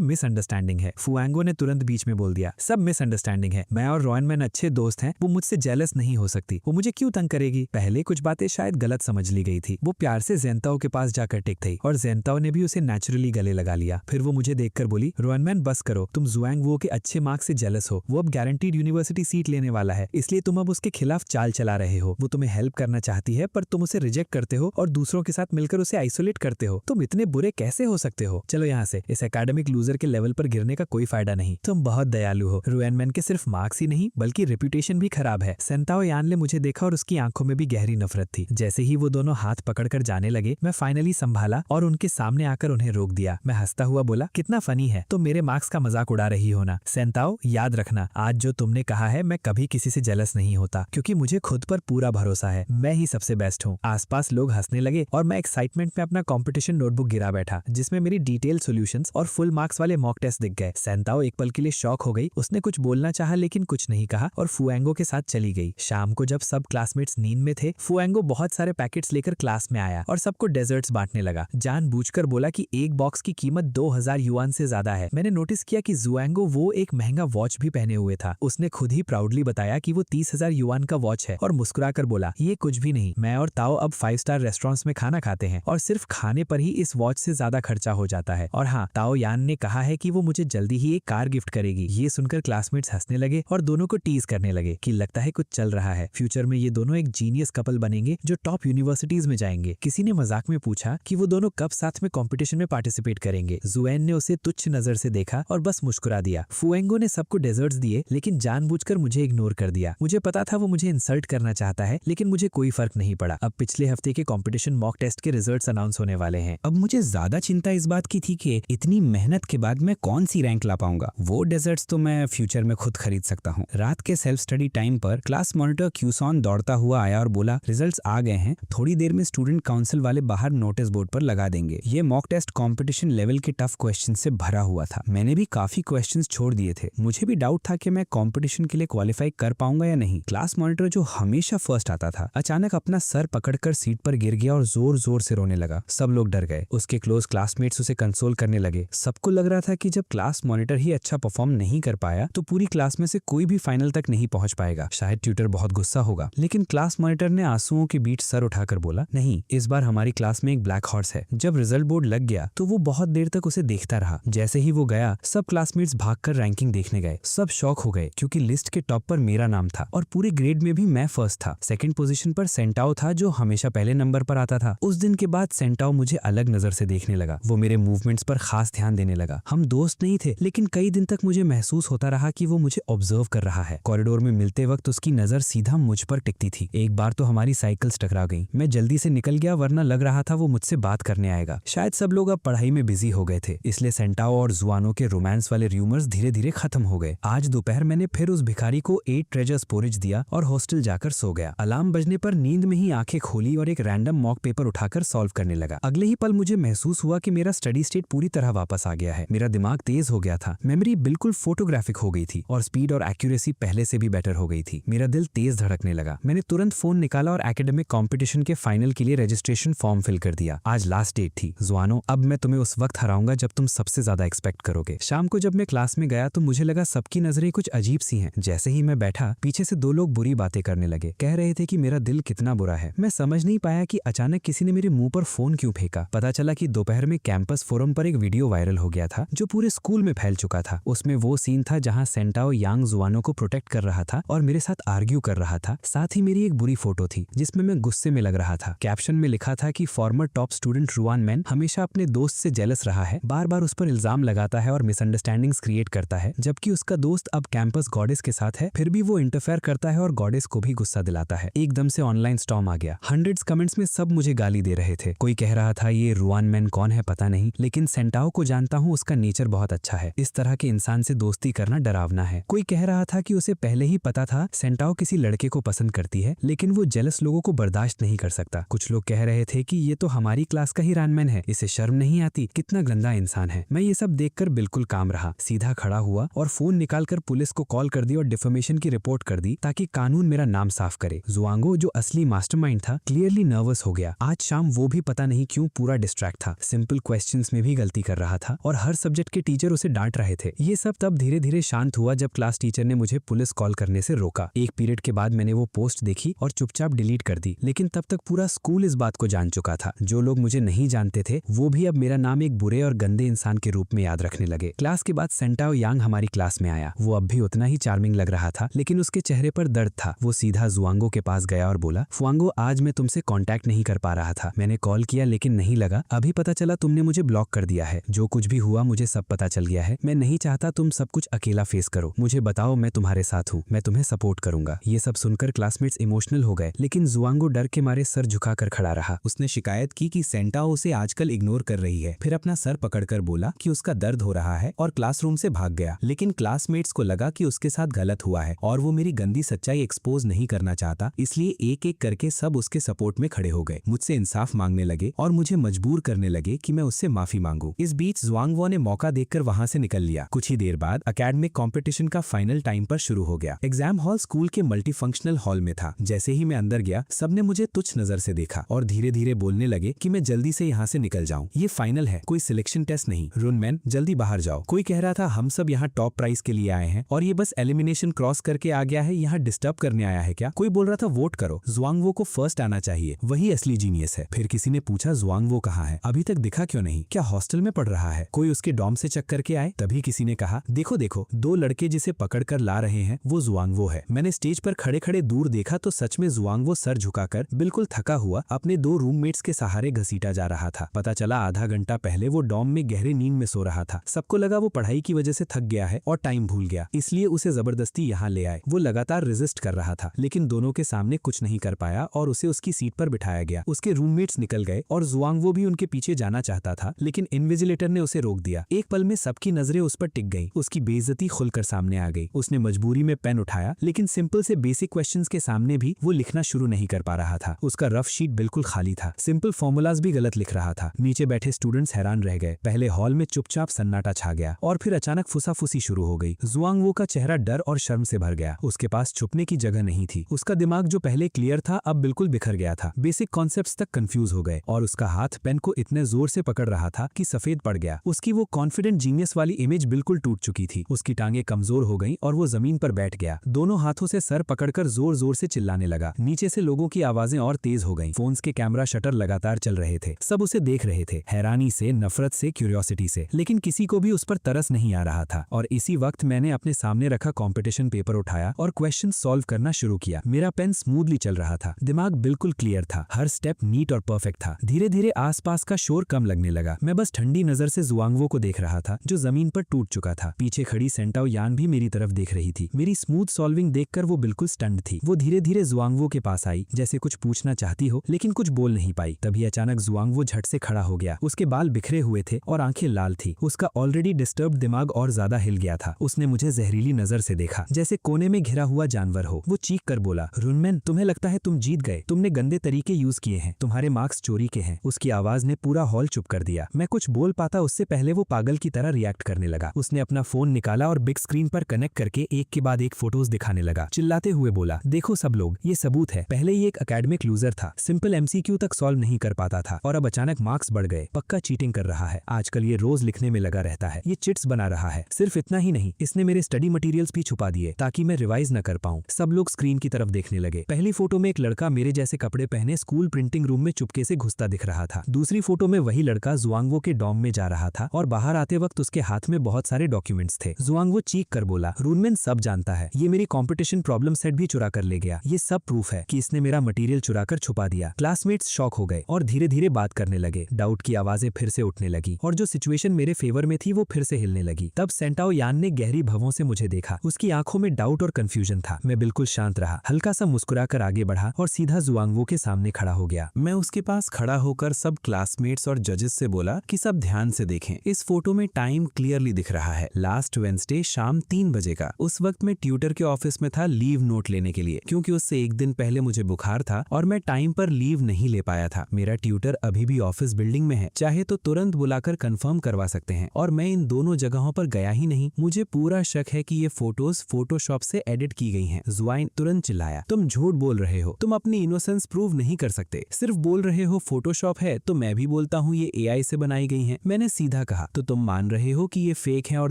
मिसअंडरस्टैंडिंग है। फुआंगो ने तुरंत बीच में बोल दिया, सब मिसअंडरस्टैंडिंग है। मैं और रॉयनमैन अच्छे दोस्त हैं, वो मुझसे जेलस नहीं हो सकती। वो मुझे क्यों तंग करेगी? पहले कुछ बातें शायद गलत समझ ली गई थी। वो प्यार से ज़ेंताओ के पास जाकर टिक थी और ज़ेंताओ ने भी उसे नेचुरली गले लगा लिया। फिर वो मुझे देखकर बोली, रॉयनमैन बस करो, तुम जुआंग वो के अच्छे मार्क्स से जेलस हो। वो अब गारंटीड यूनिवर्सिटी सीट लेने वाला है, इसलिए तुम अब उसके खिलाफ चाल चला रहे हो। वो तुम्हें हेल्प करना चाहती है पर तुम उसे रिजेक्ट करते हो और दूसरों के साथ मिलकर उसे आइसोलेट करते हो। तुम इतने बुरे कैसे हो सकते हो? चलो यहाँ से, इस एकेडमिक लूजर के लेवल पर गिरने का कोई फायदा नहीं। तुम बहुत दयालु हो। रुएनमैन के सिर्फ मार्क्स ही नहीं बल्कि रेपुटेशन भी खराब है। सेंताओ यान ने मुझे देखा और उसकी आंखों में भी गहरी नफरत थी। जैसे ही वो दोनों हाथ पकड़कर जाने लगे, मैं फाइनली संभाला और उनके सामने आकर उन्हें रोक दिया। मैं हंसता हुआ बोला, कितना फनी है, तुम मेरे मार्क्स का मजाक उड़ा रही हो ना। सेंताओ, याद रखना, आज जो तुमने कहा है मैं कभी किसी से जेलस नहीं होता, क्योंकि मुझे खुद पर पूरा भरोसा है। मैं ही सबसे बेस्ट हूँ। आसपास लोग हंसने लगे और मैं एक्साइटमेंट में अपना कंपटीशन नोटबुक गिरा बैठा, जिसमें मेरी डिटेल सॉल्यूशंस और फुल मार्क्स वाले मॉक टेस्ट दिख गए। सेंताओ एक पल के लिए शॉक हो गई। उसने कुछ बोलना चाहा लेकिन कुछ नहीं कहा और फुएंगो के साथ चली गई। शाम को जब सब क्लासमेट्स नींद में थे, फुएंगो बहुत सारे पैकेट्स लेकर क्लास में आया और सबको डेजर्ट्स बांटने लगा। जानबूझकर बोला कि एक बॉक्स की कीमत 2000 युआन से ज्यादा है। मैंने नोटिस किया कि जुआंगो वो एक महंगा वॉच भी पहने हुए था। उसने खुद ही प्राउडली बताया कि वो 30,000 युआन का वॉच है और मुस्कुराकर बोला, ये कुछ भी नहीं, मैं और ताओ अब 5 स्टार रेस्टोरेंट्स में खाना खाते हैं और सिर्फ खाने पर ही इस वॉच से ज्यादा खर्चा हो जाता है। और हाँ, ताओ यान ने कहा है कि वो मुझे जल्दी ही एक कार गिफ्ट करेगी। ये सुनकर क्लासमेट्स हंसने लगे और दोनों को टीज करने लगे कि लगता है कुछ चल रहा है। फ्यूचर में ये दोनों एक जीनियस कपल बनेंगे जो टॉप यूनिवर्सिटीज में जाएंगे। किसी ने मजाक में पूछा कि वो दोनों कब साथ में कंपटीशन में पार्टिसिपेट करेंगे। जुएन ने उसे तुच्छ नजर से देखा और बस मुस्कुरा दिया। फुएंगो ने सबको डेजर्ट्स दिए लेकिन जानबूझकर मुझे इग्नोर कर दिया। मुझे पता था वो मुझे इंसल्ट करना चाहता है, लेकिन मुझे कोई फर्क नहीं पड़ा। अब पिछले हफ्ते के कंपटीशन मॉक टेस्ट के रिजल्ट्स अनाउंस होने वाले हैं। अब मुझे ज्यादा चिंता इस बात की थी कि इतनी मेहनत के बाद मैं कौन सी रैंक ला पाऊंगा। वो डेजर्ट्स तो मैं फ्यूचर में खुद खरीद सकता हूँ। रात के सेल्फ स्टडी टाइम पर क्लास मॉनिटर क्यूसॉन दौड़ता हुआ आया और बोला, रिजल्ट्स आ गए हैं, थोड़ी देर में स्टूडेंट काउंसिल वाले बाहर नोटिस बोर्ड पर लगा देंगे। ये मॉक टेस्ट कंपटीशन लेवल के टफ क्वेश्चन से भरा हुआ था। मैंने भी काफी क्वेश्चंस छोड़ दिए थे। मुझे भी डाउट था कि मैं कंपटीशन के लिए क्वालिफाई कर पाऊंगा या नहीं। क्लास मॉनिटर जो हमेशा फर्स्ट आता था, अचानक अपना सर पकड़कर सीट पर गिर गया और जोर जोर से रोने लगा। सब लोग डर गए। उसके क्लोज क्लासमेट्स उसे कंसोल करने लगे। सबको लग रहा था कि जब क्लास मॉनिटर ही अच्छा परफॉर्म नहीं कर पाया तो पूरी क्लास में से कोई भी फाइनल तक नहीं पहुंच पाएगा। शायद ट्यूटर बहुत गुस्सा होगा। लेकिन क्लास मॉनिटर ने आंसुओं के बीच सर उठाकर बोला, नहीं, इस बार हमारी क्लास में एक ब्लैक हॉर्स है। जब रिजल्ट बोर्ड लग गया तो वो बहुत देर तक उसे देखता रहा। जैसे ही वो गया, सब क्लासमेट्स भागकर रैंकिंग देखने गए। सब शॉक हो गए क्योंकि लिस्ट के टॉप पर मेरा नाम था और पूरे ग्रेड में भी मैं फर्स्ट था। सेकंड पोजीशन पर सेंटाओ था जो हमेशा पहले नंबर पर आता था। उस दिन के बाद सेंटाओ मुझे अलग नजर से देखने लगा। वो मेरे मूवमेंट्स पर खास ध्यान देने लगा। हम दोस्त नहीं थे, लेकिन कई दिन तक मुझे महसूस होता रहा कि वो मुझे ऑब्जर्व कर रहा है। कॉरिडोर में मिलते वक्त उसकी नजर सीधा मुझ पर टिकती थी। एक बार तो हमारी साइकिल्स टकरा गई। मैं जल्दी से निकल गया, वरना लग रहा था वो मुझसे बात करने आएगा। शायद सब लोग अब पढ़ाई में बिजी हो गए थे, इसलिए सेंटाओ और जुआनो के रोमांस वाले र्यूमर्स धीरे धीरे खत्म हो गए। आज दोपहर मैंने फिर उस भिखारी को 8 ट्रेजर्स पोरिज दिया और हॉस्टल जाकर सो गया। अलार्म बजने पर नींद में ही आंखें खोली और एक रैंडम मॉक पेपर उठाकर सॉल्व करने लगा। अगले ही पल मुझे महसूस हुआ कि मेरा स्टडी स्टेट पूरी तरह वापस आ गया है। मेरा दिमाग तेज हो गया था, मेमोरी बिल्कुल फोटोग्राफिक हो गई थी और स्पीड और एक्यूरेसी पहले से भी बेटर हो गई थी। मेरा दिल तेज धड़कने लगा। मैंने तुरंत फोन निकाला और एकेडमिक कंपटीशन के फाइनल के लिए रजिस्ट्रेशन फॉर्म फिल कर दिया। आज लास्ट डेट थी। जुआनो, अब मैं तुम्हें उस वक्त हराऊंगा जब तुम सबसे ज्यादा एक्सपेक्ट करोगे। शाम को जब मैं क्लास में गया तो मुझे लगा सबकी नजरें कुछ अजीब सी हैं। जैसे ही मैं बैठा, पीछे से 2 लोग बुरी बातें करने लगे। कह रहे थे कि मेरा दिल कितना बुरा है। मैं समझ नहीं पाया कि अचानक किसी ने मेरे मुंह पर फोन क्यों फेंका। पता चला कि दोपहर में कैंपस फोरम पर एक वीडियो वायरल हो गया था जो पूरे स्कूल में फैल चुका था। उसमें वो सीन था जहां सेंटाओ यांग जुआनो को प्रोटेक्ट कर रहा था और मेरे साथ आर्ग्यू कर रहा था। साथ ही मेरी एक बुरी फोटो थी जिसमें मैं गुस्से में लग रहा था। कैप्शन में लिखा था कि फॉर्मर टॉप स्टूडेंट रुआनमैन हमेशा अपने दोस्त से जेलस रहा है, बार बार उस पर इल्जाम लगाता है और मिसअंडरस्टैंडिंग्स क्रिएट करता है, जबकि उसका दोस्त अब कैंपस गॉडेस के साथ है, फिर भी वो इंटरफेयर करता है और गॉडेस को भी गुस्सा दिलाता है। एकदम से ऑनलाइन स्टॉर्म आ गया। हंड्रेड्स कमेंट्स में सब मुझे गाली दे रहे थे। कोई कह रहा था ये रुआनमैन कौन है पता नहीं, लेकिन सेंटाओ को जानता हूँ, उसका नेचर बहुत अच्छा है। इस तरह के इंसान से दोस्ती करना डरावना है। कोई कह रहा था कि उसे पहले ही पता था सेंटाओ किसी लड़के को पसंद करती है, लेकिन वो जेलस लोगों को बर्दाश्त नहीं कर सकता। कुछ लोग कह रहे थे कि ये तो हमारी क्लास का ही रैनमैन है, इसे शर्म नहीं आती, कितना गंदा इंसान है। मैं ये सब देखकर बिल्कुल काम रहा, सीधा खड़ा हुआ और फोन निकालकर पुलिस को कॉल कर दी और डिफेमेशन की रिपोर्ट कर दी ताकि कानून मेरा नाम साफ करे। जुआंगो जो असली मास्टरमाइंड था, क्लियरली नर्वस हो गया। आज शाम वो भी पता नहीं क्यों पूरा डिस्ट्रैक्ट था। सिंपल क्वेश्चन क्वेश्चंस में भी गलती कर रहा था और हर सब्जेक्ट के टीचर उसे डांट रहे थे। ये सब तब धीरे धीरे शांत हुआ जब क्लास टीचर ने मुझे पुलिस कॉल करने से रोका। एक पीरियड के बाद मैंने वो पोस्ट देखी और चुपचाप डिलीट कर दी, लेकिन तब तक पूरा स्कूल इस बात को जान चुका था। जो लोग मुझे नहीं जानते थे वो भी अब मेरा नाम एक बुरे और गंदे इंसान के रूप में याद रखने लगे। क्लास के बाद सेंटाओ यांग हमारी क्लास में आया। वो अब भी उतना ही चार्मिंग लग रहा था, लेकिन उसके चेहरे पर दर्द था। वो सीधा जुआंगो के पास गया और बोला, फुआंगो, आज मैं तुमसे कांटेक्ट नहीं कर पा रहा था। मैंने कॉल किया लेकिन नहीं लगा। अभी पता चला तुमने मुझे ब्लॉक कर दिया है। जो कुछ भी हुआ मुझे सब पता चल गया है। मैं नहीं चाहता तुम सब कुछ अकेला फेस करो। मुझे बताओ, मैं तुम्हारे साथ हूँ, मैं तुम्हें सपोर्ट करूंगा। ये सब सुनकर क्लासमेट्स इमोशनल हो गए, लेकिन जुआंगो डर के मारे सर झुकाकर खड़ा रहा। उसने शिकायत की कि सेंटाओ उसे आजकल इग्नोर कर रही है। फिर अपना सर पकड़कर बोला कि उसका दर्द हो रहा है और क्लासरूम से भाग गया। लेकिन क्लासमेट्स को लगा कि उसके साथ गलत हुआ है और वो मेरी गंदी सच्चाई एक्सपोज नहीं करना चाहता, इसलिए एक एक करके सब उसके सपोर्ट में खड़े हो गए। मुझसे इंसाफ मांगने लगे और मुझे मजबूर करने लगे कि मैं उससे माफी मांगू। इस बीच जुआंगवो ने मौका देखकर वहां से निकल लिया। कुछ ही देर बाद एकेडमिक कंपटीशन का फाइनल टाइम पर शुरू हो गया। एग्जाम हॉल स्कूल के मल्टीफंक्शनल हॉल में था। जैसे ही मैं अंदर गया, सबने मुझे तुच्छ नजर से देखा और धीरे धीरे बोलने लगे कि मैं जल्दी से यहाँ से निकल जाऊं। ये फाइनल है, कोई सिलेक्शन टेस्ट नहीं। रुनमैन, जल्दी बाहर जाओ। कोई कह रहा था हम सब यहाँ टॉप प्राइज के लिए आए हैं और ये बस एलिमिनेशन क्रॉस करके आ गया है, यहाँ डिस्टर्ब करने आया है क्या? कोई बोल रहा था वोट करो, जुआंगवो को फर्स्ट आना चाहिए, वही असली जीनियस है। फिर किसी ने पूछा जुआंगवो कहाँ है, अभी तक दिखा क्यों नहीं? क्या हॉस्टल में पढ़ रहा है? कोई उसके डॉम से चेक करके आए। तभी किसी ने कहा, देखो देखो, दो लड़के जिसे पकड़ कर ला रहे हैं वो जुआंगवो है। मैंने स्टेज पर खड़े खड़े दूर देखा तो सच में जुआंगवो सर झुकाकर बिल्कुल थका हुआ अपने दो रूममेट्स के सहारे घसीटा जा रहा था। पता चला आधा घंटा पहले वो डॉम में गहरे नींद में सो रहा था। सबको लगा वो पढ़ाई की वजह से थक गया है और टाइम भूल गया, इसलिए उसे जबरदस्ती यहाँ ले आए। वो लगातार रेजिस्ट कर रहा था, लेकिन दोनों के सामने कुछ नहीं कर पाया और उसे उसकी सीट पर बिठाया गया। उसके रूममेट्स निकल गए और जुआंगवो भी उनके पीछे जाना चाहता था, लेकिन इन्विजिलेटर ने उसे रोक दिया। एक पल में सबकी नजरें उस पर टिक गई। उसकी बेइज्जती खुलकर सामने आ गई। उसने मजबूरी में पेन उठाया, लेकिन सिंपल से बेसिक क्वेश्चंस के सामने भी वो लिखना शुरू नहीं कर पा रहा था। उसका रफ शीट बिल्कुल खाली था, सिंपल फॉर्मूलाज भी गलत लिख रहा था। नीचे बैठे स्टूडेंट्स हैरान रह गए। पहले हॉल में चुपचाप सन्नाटा छा गया और फिर अचानक फुसाफुसी शुरू हो गई। जुआंगवो का चेहरा डर और शर्म से भर गया। उसके पास छुपने की जगह नहीं थी। उसका दिमाग जो पहले क्लियर था अब बिल्कुल बिखर गया था। बेसिक कॉन्सेप्ट्स तक कंफ्यूज हो गए और उसका हाथ पेन को इतने जोर से पकड़ रहा था कि सफेद पड़ गया। उसकी वो कॉन्फिडेंट जीनियस वाली इमेज बिल्कुल टूट चुकी थी। उसकी टांगे कमजोर हो गईं और वो जमीन पर बैठ गया। दोनों हाथों से सर पकड़कर जोर जोर से चिल्लाने लगा। नीचे से लोगों की आवाजें और तेज हो गईं। फोन्स के कैमरा शटर लगातार चल रहे थे। सब उसे देख रहे थे, हैरानी से, नफरत से, क्यूरियोसिटी से, लेकिन किसी को भी उस पर तरस नहीं आ रहा था। और इसी वक्त मैंने अपने सामने रखा कंपटीशन पेपर उठाया और क्वेश्चन सॉल्व करना शुरू किया। मेरा पेन स्मूथली चल रहा था, दिमाग बिल्कुल क्लियर था, हर स्टेप नीट और परफेक्ट था। धीरे धीरे आसपास का शोर कम लगने लगा। मैं बस ठंडी नजर से जुआंगवो को देख रहा था जो जमीन पर टूट चुका था। पीछे खड़ी सेंटाओ यान भी मेरी तरफ देख रही थी। मेरी स्मूथ सॉल्विंग देखकर वो बिल्कुल स्टन्ड थी। वो धीरे धीरे जुआंगवो के पास आई, जैसे कुछ पूछना चाहती हो, लेकिन कुछ बोल नहीं पाई। तभी अचानक जुआंगवो झट से खड़ा हो गया। उसके बाल बिखरे हुए थे और आंखें लाल थी। उसका ऑलरेडी डिस्टर्ब दिमाग और ज्यादा हिल गया था। उसने मुझे जहरीली नजर से देखा, जैसे कोने में घिरा हुआ जानवर हो। वो चीख कर बोला, रुनमैन, तुम्हें लगता है तुम जीत गए? तुमने गंदे तरीके यूज किए हैं, तुम्हारे मार्क्स चोरी के हैं। उसकी आवाज ने पूरा हॉल चुप कर दिया। मैं कुछ बोल पाता उससे पहले वो पागल की तरह रिएक्ट करने लगा। उसने अपना फोन निकाला और बिग स्क्रीन पर कनेक्ट करके एक के बाद एक फोटोज दिखाने लगा। चिल्लाते हुए बोला, देखो सब लोग, ये सबूत है। पहले ये एक एकेडमिक लूजर था, सिंपल एमसीक्यू तक सॉल्व नहीं कर पाता था और अब अचानक मार्क्स बढ़ गए। पक्का चीटिंग कर रहा है। आजकल ये रोज लिखने में लगा रहता है, ये चिट्स बना रहा है। सिर्फ इतना ही नहीं, इसने मेरे स्टडी मटेरियल्स भी छुपा दिए ताकि मैं रिवाइज न कर पाऊं। सब लोग स्क्रीन की तरफ देखने लगे। पहली फोटो में एक लड़का मेरे जैसे कपड़े पहने स्कूल प्रिंटिंग रूम में चुपके से घुसता दिख रहा था। दूसरी फोटो में वही लड़का जुआंगवो के डॉम में जा रहा था और बाहर आते वक्त उसके हाथ में बहुत सारे डॉक्यूमेंट्स थे। जुआंगवो चीख कर बोला, रुनमैन सब जानता है, ये मेरी कंपटीशन प्रॉब्लम सेट भी चुरा कर ले गया। ये सब प्रूफ है कि इसने मेरा मटेरियल चुरा कर छुपा दिया। क्लासमेट्स शॉक हो गए और धीरे धीरे बात करने लगे। डाउट की आवाजें फिर से उठने लगी और जो सिचुएशन मेरे फेवर में थी वो फिर से हिलने लगी। तब सेंटाओ यान ने गहरी भवों से मुझे देखा। उसकी आंखों में डाउट और कंफ्यूजन था। मैं बिल्कुल शांत रहा, हल्का सा मुस्कुराकर आगे बढ़ा और सीधा जुआंगवो के सामने खड़ा हो गया। मैं उसके पास खड़ा होकर सब क्लासमेट्स और जजेस से बोला कि सब ध्यान से देखें। इस फोटो में टाइम क्लियरली दिख रहा है, लास्ट वेडनेसडे शाम 3 बजे का। उस वक्त मैं ट्यूटर के ऑफिस में था लीव नोट लेने के लिए, क्योंकि उससे एक दिन पहले मुझे बुखार था और मैं टाइम पर लीव नहीं ले पाया था। मेरा ट्यूटर अभी भी ऑफिस बिल्डिंग में है, चाहे तो तुरंत बुलाकर कंफर्म करवा सकते हैं। और मैं इन दोनों जगहों पर गया ही नहीं। मुझे पूरा शक है कि ये फोटोज फोटोशॉप से एडिट की गई हैं। जुआइन तुरंत चिल्लाया, तुम झूठ बोल रहे हो, तुम अपनी इनोसेंस प्रूव नहीं कर सकते, सिर्फ बोल रहे हो फोटोशॉप है। तो मैं भी बोलता हूँ ये एआई से बनाई गई हैं। मैंने सीधा कहा, तो तुम मान रहे हो कि ये फेक हैं और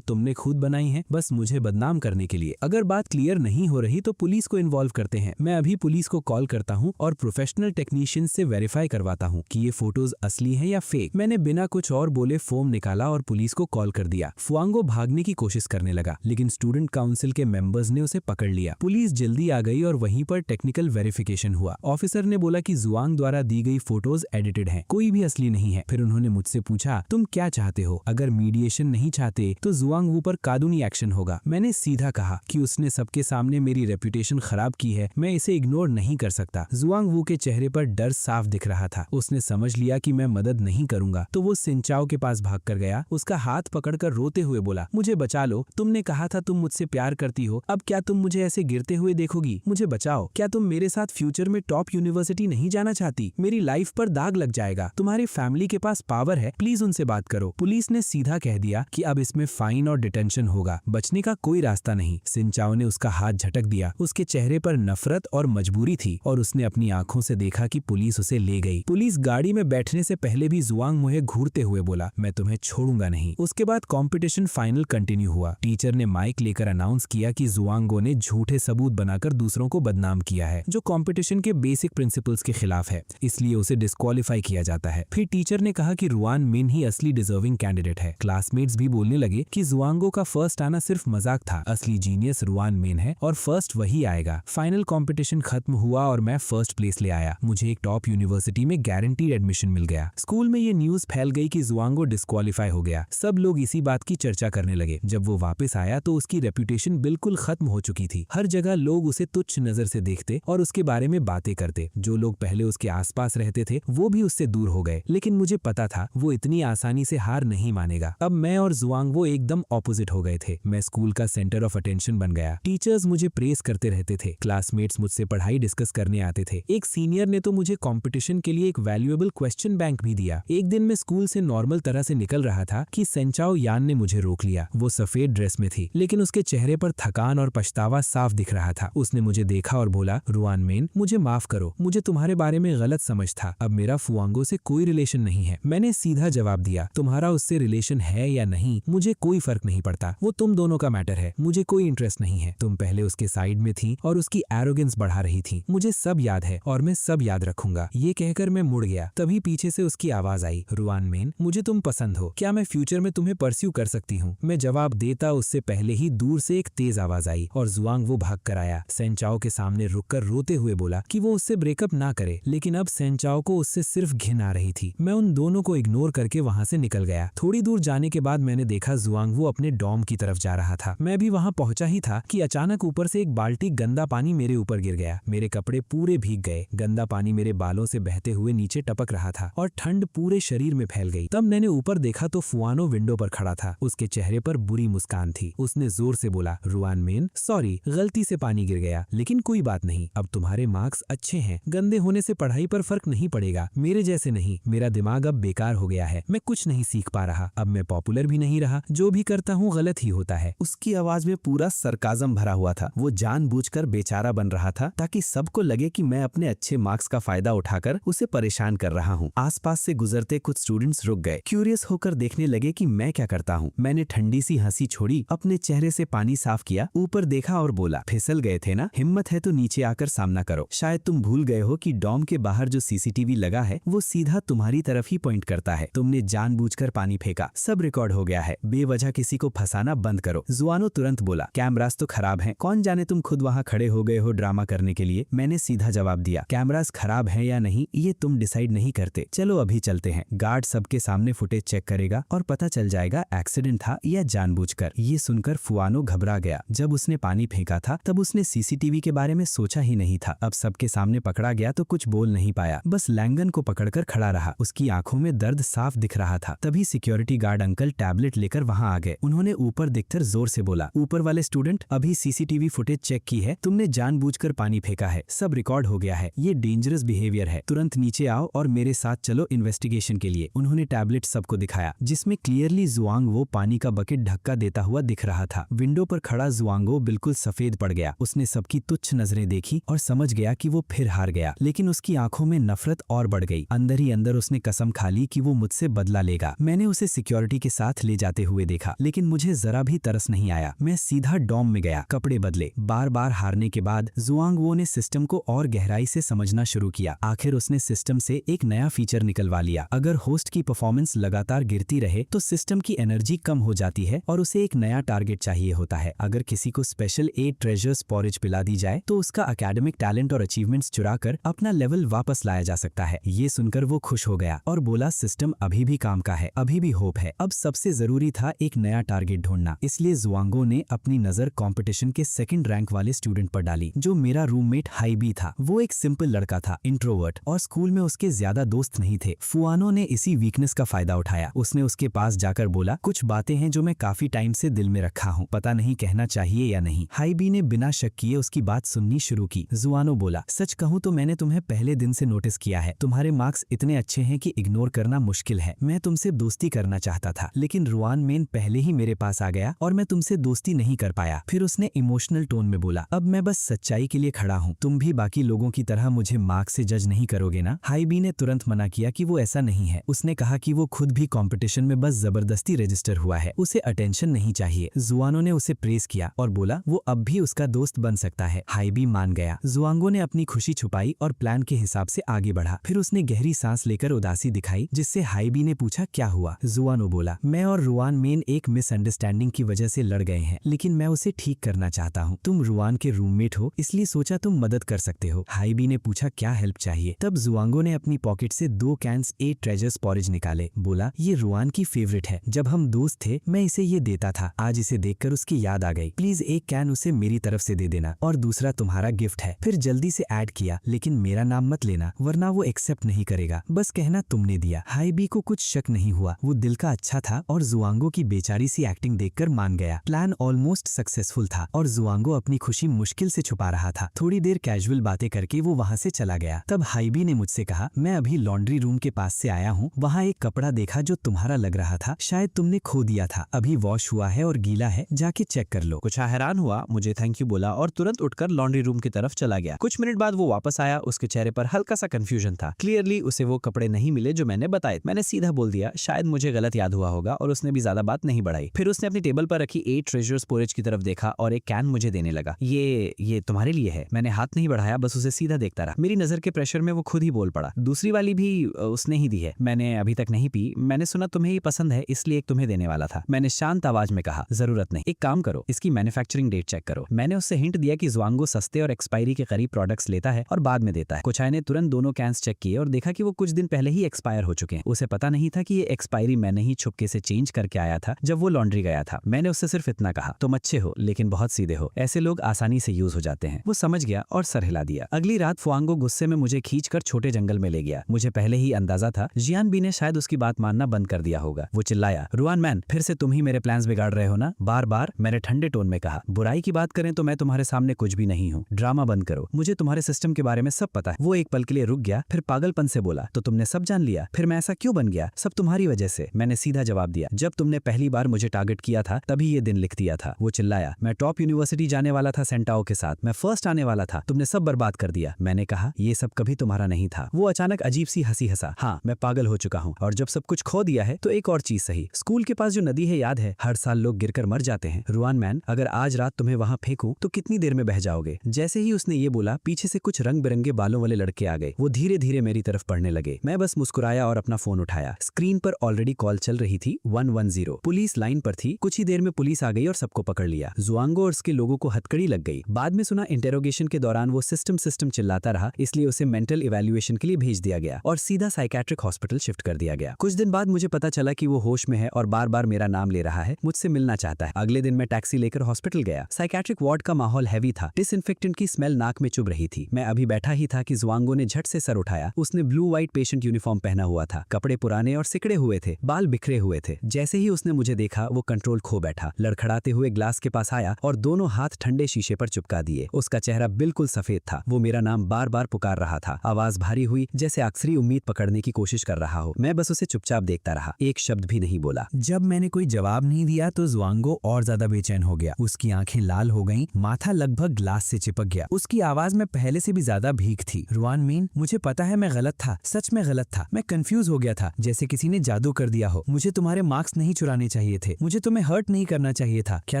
तुमने खुद बनाई हैं, बस मुझे बदनाम करने के लिए? अगर बात क्लियर नहीं हो रही तो पुलिस को इन्वॉल्व करते हैं। मैं अभी पुलिस को कॉल करता हूँ और प्रोफेशनल टेक्नीशियन से वेरीफाई करवाता हूँ कि ये फोटोज असली हैं या फेक। मैंने बिना कुछ और बोले फोन निकाला और पुलिस को कॉल कर दिया। फुआंगो भागने की कोशिश करने लगा, लेकिन स्टूडेंट काउंसिल के मेंबर्स ने उसे पकड़ लिया। पुलिस जल्दी आ गई और वहीं पर टेक्निकल वेरिफिकेशन हुआ। ऑफिसर ने बोला कि जुआंग द्वारा दी गई फोटोज एडिटेड हैं, कोई भी असली नहीं है। फिर उन्होंने मुझसे पूछा, तुम क्या चाहते हो? अगर मीडिएशन नहीं चाहते तो जुआंग वू पर कानूनी एक्शन होगा। मैंने सीधा कहा कि उसने सबके सामने मेरी रेपुटेशन खराब की है, मैं इसे इग्नोर नहीं कर सकता। जुआंग वू के चेहरे पर डर साफ दिख रहा था। उसने समझ लिया कि मैं मदद नहीं करूंगा तो वो सिंचाओ के पास भाग कर गया। उसका हाथ पकड़कर रोते हुए बोला, मुझे बचा लो, तुमने कहा था तुम मुझसे प्यार करती हो, अब क्या तुम मुझे ऐसे गिरते हुए देखोगी? मुझे बचाओ। क्या तुम मेरे साथ फ्यूचर में टॉप यूनिवर्सिटी नहीं जाना चाहती? मेरी लाइफ पर दाग लग जाएगा। तुम्हारी फैमिली के पास पावर है, प्लीज उनसे बात करो। पुलिस ने सीधा कह दिया कि अब इसमें फाइन और डिटेंशन होगा, बचने का कोई रास्ता नहीं। सिंचाओ ने उसका हाथ झटक दिया। उसके चेहरे पर नफरत और मजबूरी थी और उसने अपनी आंखों से देखा कि पुलिस उसे ले गई। पुलिस गाड़ी में बैठने से पहले भी जुआंग मुझे घूरते हुए बोला, मैं तुम्हें छोड़ूंगा नहीं। उसके बाद कंपटीशन फाइनल कंटिन्यू हुआ। टीचर ने माइक लेकर अनाउंस किया कि जुआंगो ने झूठे सबूत बनाकर दूसरों को बदनाम किया है, जो कंपटीशन के बेसिक प्रिंसिपल्स के खिलाफ है, इसलिए उसे डिस्क्वालीफाई किया जाता है। फिर टीचर ने कहा कि रुआन मिन ही असली डिजर्विंग कैंडिडेट है। क्लासमेट्स भी बोलने लगे कि जुआंगो का फर्स्ट आना सिर्फ मजाक था, असली जीनियस रुआन मिन है और फर्स्ट वही आएगा। फाइनल कंपटीशन खत्म हुआ और मैं फर्स्ट प्लेस ले आया। मुझे एक टॉप यूनिवर्सिटी में गारंटीड एडमिशन मिल गया। स्कूल में ये न्यूज फैल गई कि जुआंगो डिस्क्वालीफाई हो गया। सब लोग इसी बात की चर्चा करने लगे। जब वो वापस आया तो उसकी रेपुटेशन बिल्कुल खत्म हो चुकी थी। हर जगह लोग उसे तुच्छ नजर से देखते और उसके बारे में बातें करते। जो लोग पहले उसके आसपास रहते थे वो भी उससे दूर हो गए, लेकिन मुझे पता था वो इतनी आसानी से हार नहीं मानेगा। अब मैं और जुआंगो एकदम ऑपोजिट हो गए थे। मैं स्कूल का सेंटर ऑफ अटेंशन बन गया। टीचर्स मुझे प्रेस करते रहते थे, क्लासमेट्स मुझसे पढ़ाई डिस्कस करने आते थे। एक सीनियर ने तो मुझे कंपटीशन के लिए एक वैल्यूएबल क्वेश्चन बैंक भी दिया। एक दिन मैं स्कूल से नॉर्मल तरह से निकल रहा था कि सेंचाओ यान ने मुझे रोक लिया। वो सफेद ड्रेस में थी, लेकिन उसके चेहरे पर थकान और पछतावा साफ दिख रहा था। उसने मुझे देखा और बोला, रुआन मेन, मुझे माफ करो, मुझे तुम्हारे बारे में गलत समझ था। अब मेरा फुआंगो से कोई रिलेशन नहीं है। मैंने सीधा जवाब दिया, तुम्हारा उससे रिलेशन है या नहीं मुझे कोई फर्क नहीं पड़ता, वो तुम दोनों का मैटर है, मुझे कोई इंटरेस्ट नहीं है। तुम पहले उसके साइड में थी और उसकी एरोगेंस बढ़ा रही थी। मुझे सब याद है और मैं सब याद रखूंगा। ये कहकर मैं मुड़ गया, तभी पीछे से उसकी आवाज आई, रुआन मेन, मुझे तुम पसंद हो, क्या मैं फ्यूचर में तुम्हें परस्यू कर सकती हूँ? मैं जवाब देता उससे पहले ही दूर से एक तेज आवाज आई और जुआंग वो भाग कर आया। सेंचाओ के सामने रुककर रोते हुए बोला कि वो उससे ब्रेकअप ना करे, लेकिन अब सेंचाओ को उससे सिर्फ घिन आ रही थी। मैं उन दोनों को इग्नोर करके वहां से निकल गया। थोड़ी दूर जाने के बाद मैंने देखा जुआंग वो अपने डॉर्म की तरफ जा रहा था। मैं भी वहां पहुंचा ही था कि अचानक ऊपर से एक बाल्टी गंदा पानी मेरे ऊपर गिर गया। मेरे कपड़े पूरे भीग गए। गंदा पानी मेरे बालों से बहते हुए नीचे टपक रहा था और ठंड पूरे शरीर में फैल गई। तब मैंने ऊपर देखा तो फुआनो विंडो पर खड़ा था। उसके चेहरे पर बुरी मुस्कान थी। उसने जोर से बोला, रुआन मेन, सॉरी, गलती से पानी गिर गया, लेकिन कोई बात नहीं, अब तुम्हारे मार्क्स अच्छे हैं, गंदे होने से पढ़ाई पर फर्क नहीं पड़ेगा, मेरे जैसे नहीं। मेरा दिमाग अब बेकार हो गया है, मैं कुछ नहीं सीख पा रहा, अब मैं पॉपुलर भी नहीं रहा, जो भी करता हूँ गलत ही होता है। उसकी आवाज में पूरा सरकाजम भरा हुआ था। वो जानबूझकर बेचारा बन रहा था ताकि सबको लगे कि मैं अपने अच्छे मार्क्स का फायदा उठाकर उसे परेशान कर रहा हूँ। आसपास से गुजरते कुछ स्टूडेंट्स रुक गए, क्यूरियस होकर देखने लगे कि मैं क्या करता हूँ। मैंने ठंडी सी हंसी छोड़ी, अपने चेहरे से पानी साफ किया, ऊपर देखा और बोला, फिसल गए थे ना, हिम्मत है तो नीचे आकर सामना करो। शायद तुम भूल गए हो कि डॉम के बाहर जो सीसीटीवी लगा है वो सीधा तुम्हारी तरफ ही पॉइंट करता है। तुमने जानबूझकर पानी फेंका, सब रिकॉर्ड हो गया है, बेवजह किसी को फंसाना बंद करो। जुआनो तुरंत बोला, कैमरास तो खराब हैं, कौन जाने तुम खुद वहाँ खड़े हो गए हो ड्रामा करने के लिए। मैंने सीधा जवाब दिया, कैमरास खराब हैं या नहीं ये तुम डिसाइड नहीं करते, चलो अभी चलते हैं। गार्ड सबके सामने फुटेज चेक करेगा और पता चल जाएगा एक्सीडेंट था या जानबूझकर। ये सुनकर फुआनो घबरा गया। जब उसने पानी फेंका था तब उसने सीसीटीवी के बारे में सोचा ही नहीं था। अब सबके सामने पकड़ा गया तो कुछ बोल नहीं पाया, बस लैंगन को पकड़कर खड़ा रहा। उसकी आंखों में दर्द साफ दिख रहा था। तभी सिक्योरिटी गार्ड अंकल टैबलेट लेकर वहां आ गए। उन्होंने ऊपर दिखकर जोर से बोला, ऊपर वाले स्टूडेंट, अभी सीसीटीवी फुटेज चेक की है, तुमने जानबूझकर पानी फेंका है, सब रिकॉर्ड हो गया है, ये डेंजरस बिहेवियर है, तुरंत नीचे आओ और मेरे साथ चलो इन्वेस्टिगेशन के लिए। उन्होंने टैबलेट सबको दिखाया जिसमें क्लियरली जुआंगो पानी का बकेट धक्का देता हुआ दिख रहा था। विंडो पर खड़ा जुआंगो बिल्कुल सफेद पड़ गया। उसने सबकी तुच्छ नजरें देखी और समझ गया कि वो फिर हार गया, लेकिन उसकी आंखों में नफरत और बढ़ गई। अंदर ही अंदर उसने कसम खा ली डाली कि वो मुझसे बदला लेगा। मैंने उसे सिक्योरिटी के साथ ले जाते हुए देखा, लेकिन मुझे जरा भी तरस नहीं आया। मैं सीधा डॉम में गया, कपड़े बदले। बार बार हारने के बाद जुआंगवो ने सिस्टम को और गहराई से समझना शुरू किया। आखिर उसने सिस्टम से एक नया फीचर निकलवा लिया। अगर होस्ट की परफॉर्मेंस लगातार गिरती रहे तो सिस्टम की एनर्जी कम हो जाती है और उसे एक नया टारगेट चाहिए होता है। अगर किसी को स्पेशल 8 ट्रेजर्स पॉरेज पिला दी जाए तो उसका एकेडमिक टैलेंट और अचीवमेंट्स चुराकर अपना लेवल वापस लाया जा सकता है। ये सुनकर वो खुश हो गया और बोला, सिस्टम अभी भी काम का है, अभी भी होप है। अब सबसे जरूरी था एक नया टारगेट ढूंढना। इसलिए जुआंगो ने अपनी नजर कंपटीशन के सेकंड रैंक वाले स्टूडेंट पर डाली, जो मेरा रूममेट हाईबी था। वो एक सिंपल लड़का था, इंट्रोवर्ट, और स्कूल में उसके ज्यादा दोस्त नहीं थे। फुआनो ने इसी वीकनेस का फायदा उठाया। उसने उसके पास जाकर बोला, कुछ बातें हैं जो मैं काफी टाइम से दिल में रखा हूँ, पता नहीं कहना चाहिए या नहीं। हाईबी ने बिना शक किए उसकी बात सुननी शुरू की। जुआनो बोला, सच कहूँ तो मैंने तुम्हें पहले दिन से नोटिस किया है। तुम्हारे मार्क्स इतने अच्छे हैं कि इग्नोर करना मुश्किल है। मैं तुमसे दोस्ती करना चाहता था, लेकिन रुआन मेन पहले ही मेरे पास आ गया और मैं तुमसे दोस्ती नहीं कर पाया। फिर उसने इमोशनल टोन में बोला, अब मैं बस सच्चाई के लिए खड़ा हूँ। तुम भी बाकी लोगों की तरह मुझे मार्क्स से जज नहीं करोगे ना? हाईबी ने तुरंत मना किया कि वो ऐसा नहीं है। उसने कहा कि वो खुद भी कंपटीशन में बस जबरदस्ती रजिस्टर हुआ है, उसे अटेंशन नहीं चाहिए। जुआनो ने उसे प्रेज किया और बोला, वो अब भी उसका दोस्त बन सकता है। हाईबी मान गया। जुआंगो ने अपनी खुशी छुपाई और प्लान के हिसाब से आगे बढ़ा। फिर उसने गहरी सांस लेकर उदासी दिखाई, जिससे हाईबी ने पूछा, क्या हुआ? जुआनो बोला, मैं और रुआन मेन एक मिसअंडरस्टैंडिंग की वजह से लड़ गए हैं, लेकिन मैं उसे ठीक करना चाहता हूँ। तुम रुआन के रूममेट हो, इसलिए सोचा तुम मदद कर सकते हो। हाईबी ने पूछा, क्या हेल्प चाहिए? तब जुआंगो ने अपनी पॉकेट से 2 कैंस 8 ट्रेजर्स पॉरेज निकाले। बोला, ये रुआन की फेवरेट है, जब हम दोस्त थे मैं इसे ये देता था। आज इसे देखकर उसकी याद आ गई। प्लीज एक कैन उसे मेरी तरफ से दे देना और दूसरा तुम्हारा गिफ्ट है। फिर जल्दी से ऐड किया, लेकिन मेरा नाम मत लेना, वरना वो एक्सेप्ट नहीं करेगा। बस कहना तुमने दिया। हाईबी को कुछ शक नहीं हुआ, वो दिल का अच्छा था और जुआंगो की बेचारी सी एक्टिंग देखकर मान गया। प्लान ऑलमोस्ट सक्सेसफुल था और जुआंगो अपनी खुशी मुश्किल से छुपा रहा था। थोड़ी देर कैजुअल बातें करके वो वहाँ से चला गया। तब हाईबी ने मुझसे कहा, मैं अभी लॉन्ड्री रूम के पास से आया हूँ, वहाँ एक कपड़ा देखा जो तुम्हारा लग रहा था, शायद तुमने खो दिया था। अभी वॉश हुआ है और गीला है, जाके चेक कर लो। कुछ हैरान हुआ, मुझे थैंक यू बोला और तुरंत उठकर लॉन्ड्री रूम की तरफ चला गया। कुछ मिनट बाद वो वापस आया। उसके चेहरे पर हल्का सा कंफ्यूजन था। क्लियरली उसे वो कपड़े नहीं मिले जो मैंने बताए। मैंने सीधा बोल दिया, शायद मुझे गलत याद हुआ होगा, और उसने भी ज्यादा बात नहीं बढ़ाई। फिर उसने अपनी टेबल पर रखी 8 ट्रेजर्स पोरेज की तरफ देखा और एक कैन मुझे देने लगा। ये तुम्हारे लिए है। मैंने हाथ नहीं बढ़ाया, बस उसे सीधा देखता रहा। मेरी नजर के प्रेशर में वो खुद ही बोल पड़ा, दूसरी वाली भी उसने ही दी है, मैंने अभी तक नहीं पी। मैंने सुना तुम्हें ये पसंद है, इसलिए एक तुम्हें देने वाला था। मैंने शांत आवाज में कहा, जरूरत नहीं, एक काम करो, इसकी मैन्युफैक्चरिंग डेट चेक करो। मैंने उससे हिंट दिया कि जुआंगो सस्ते और एक्सपायरी के करीब प्रोडक्ट्स लेता है और बाद में देता है। कोचाई ने तुरंत दोनों कैंस चेक किए और देखा कि वो कुछ दिन पहले ही एक्सपायर हो चुके हैं। उसे पता नहीं था कि ये एक्सपायरी मैंने ही छुपके से चेंज करके आया था जब वो लॉन्ड्री गया था। मैंने उससे सिर्फ इतना कहा, तुम अच्छे हो लेकिन बहुत सीधे हो, ऐसे लोग आसानी से यूज हो जाते हैं। वो समझ गया और सर हिला दिया। अगली रात फुआंगो गुस्से में मुझे खींचकर छोटे जंगल में ले गया। मुझे पहले ही अंदाजा था जियान बी ने शायद उसकी बात मानना बंद कर दिया होगा। वो चिल्लाया, रुआन मैन, फिर से तुम ही मेरे प्लान्स बिगाड़ रहे हो ना? बार बार मैंने ठंडे टोन में कहा, बुराई की बात करें तो मैं तुम्हारे सामने कुछ भी नहीं हूँ, ड्रामा बंद करो, मुझे तुम्हारे सिस्टम के बारे में सब पता है। वो एक पल के लिए रुक गया, फिर पागलपन से बोला, तो तुमने सब जान लिया? फिर मैं ऐसा क्यों बन गया? सब तुम्हारी वजह से। मैंने सीधा जवाब दिया, जब तुमने पहली बार मुझे टारगेट किया था तभी ये दिन लिख दिया था। वो चिल्लाया, मैं टॉप यूनिवर्सिटी जाने वाला था सेंटाओ के साथ, मैं फर्स्ट आने वाला था, तुमने सब बर्बाद कर दिया। मैंने कहा, ये सब कभी तुम्हारा नहीं था। वो अचानक अजीब सी हंसी हंसा। हाँ, मैं पागल हो चुका हूँ, और जब सब कुछ खो दिया है तो एक और चीज सही। स्कूल के पास जो नदी है याद है, हर साल लोग गिरकर मर जाते हैं। रुआन मैन, अगर आज रात तुम्हें वहां फेंकूं तो कितनी देर में बह जाओगे? जैसे ही उसने ये बोला, पीछे से कुछ रंग बिरंगे बालों वाले लड़के आ गए। वो धीरे धीरे मेरी तरफ पढ़ने लगे। मैं बस मुस्कुराया और अपना फोन उठाया। स्क्रीन पर ऑलरेडी कॉल चल रही थी, 110। पुलिस लाइन पर थी। कुछ ही देर में पुलिस आ गई और सबको पकड़ लिया। जुआंगो और उसके लोगों को हथकड़ी लग गई। बाद में सुना इंटेरोगेशन के दौरान वो सिस्टम चिल्लाता रहा, इसलिए उसे मेंटल इवैल्यूएशन के लिए भेज दिया गया और सीधा साइकेट्रिक हॉस्पिटल शिफ्ट कर दिया गया। कुछ दिन बाद मुझे पता चला कि वो होश में है और बार बार मेरा नाम ले रहा है, मुझसे मिलना चाहता है। अगले दिन मैं टैक्सी लेकर हॉस्पिटल गया। साइकेट्रिक वार्ड का माहौल हैवी था। डिसइंफेक्टेंट की स्मेल नाक में चुभ रही थी। मैं अभी बैठा ही था कि जुआंगो ने झट से सर उठाया। उसने ब्लू व्हाइट पेशेंट यूनिफॉर्म पहना हुआ था। कपड़े पुराने और सिकड़े हुए थे, बाल बिखरे हुए थे। जैसे ही उसने मुझे देखा, वो कंट्रोल खो बैठा, लड़खड़ाते हुए ग्लास के पास आया और दोनों हाथ ठंडे शीशे पर चिपका दिए। उसका चेहरा बिल्कुल सफेद था। वो मेरा नाम बार बार पुकार रहा था। आवाज भारी हुई, जैसे आखिरी उम्मीद पकड़ने की कोशिश कर रहा हो। मैं बस उसे चुपचाप देखता रहा, एक शब्द भी नहीं बोला। जब मैंने कोई जवाब नहीं दिया तो जुआंगो और ज्यादा बेचैन हो गया। उसकी आंखें लाल हो गईं, माथा लगभग ग्लास से चिपक गया। उसकी आवाज में पहले से भी ज्यादा भीख थी। रुआन मीन, मुझे पता है मैं गलत था, सच में गलत था। मैं कंफ्यूज हो गया था, जैसे किसी ने जादू कर दिया हो। मुझे तुम्हारे मार्क्स नहीं चुराने चाहिए थे, मुझे तुम्हें हर्ट नहीं करना चाहिए था। क्या